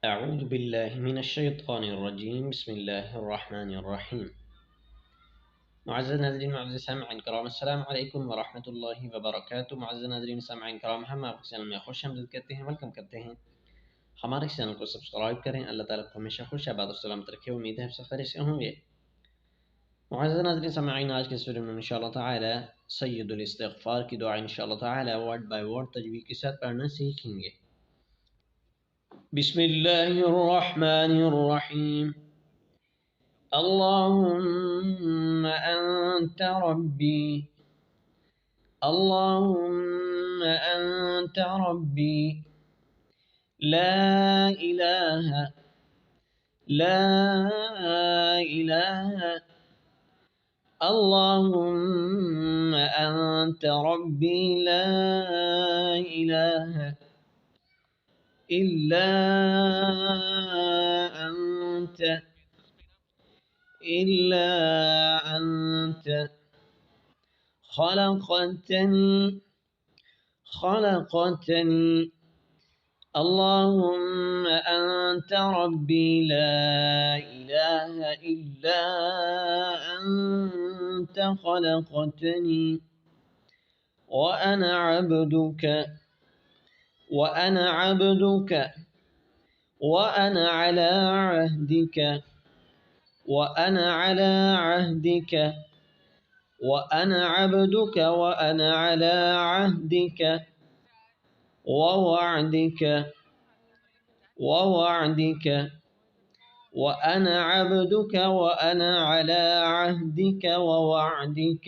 أعوذ بالله من الشيطان الرجيم. بسم الله الرحمن الرحيم. معزز ناظرین معزز سامعین کرام، السلام علیکم ورحمۃ اللہ وبرکاتہ. معزز ناظرین سامعین کرام، ہم آپ کے چینل میں خوش آمدید کرتے ہیں، ویلکم کرتے ہیں. ہمارے چینل کو سبسکرائب کریں. اللہ تعالیٰ کو ہمیشہ خوش آباد و سلامت رکھے. امید ہے آپ سب خیریت سے ہوں گے. معزز ناظرین سامعین، آج کے اس ویڈیو میں انشاءاللہ تعالی سید الاستغفار کی دعا انشاءاللہ تعالی ورڈ بائی ورڈ تجوید کے ساتھ پڑھنا سیکھیں گے. بسم اللہ الرحمن الرحیم. اللهم أنت ربي، اللهم أنت ربي، لا إله لا إله. اللهم أنت ربي، لا إله إلا أنت، إلا أنت خلقتني. اللهم أنت ربي، لا إله إلا أنت خلقتني وأنا عبدك وأنا على عهدك وأنا عبدك وأنا على عهدك ووعدك وأنا عبدك وأنا على عهدك ووعدك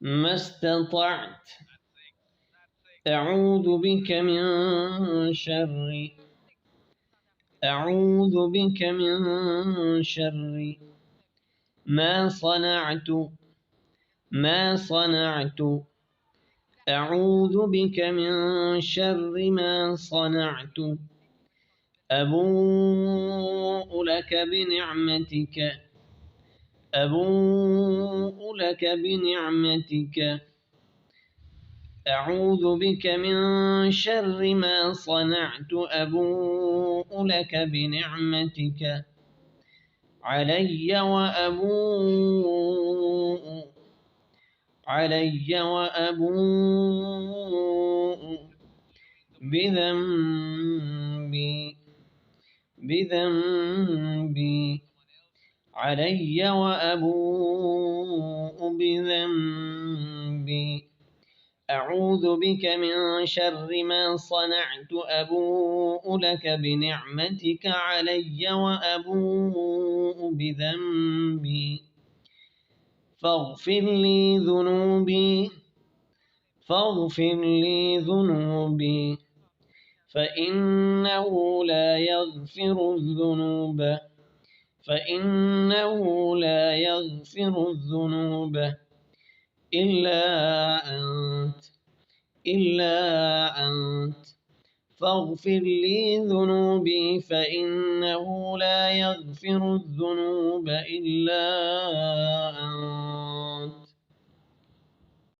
ما استطعت. أعوذ بك من شر ما صنعت. أعوذ بك من شر ما صنعت. أبوء لك بنعمتك. أعوذ بك من شر ما صنعت. أبوء لك بنعمتك علي وأبوء بذنبي علي وأبوء بذنبي. أعوذ بك من شر ما صنعت. أبوء لك بنعمتك علي وأبوء بذنبي فاغفر لي ذنوبي فإنه لا يغفر الذنوب إلا أنت فاغفر لي ذنوبي فإنه لا يغفر الذنوب إلا أنت.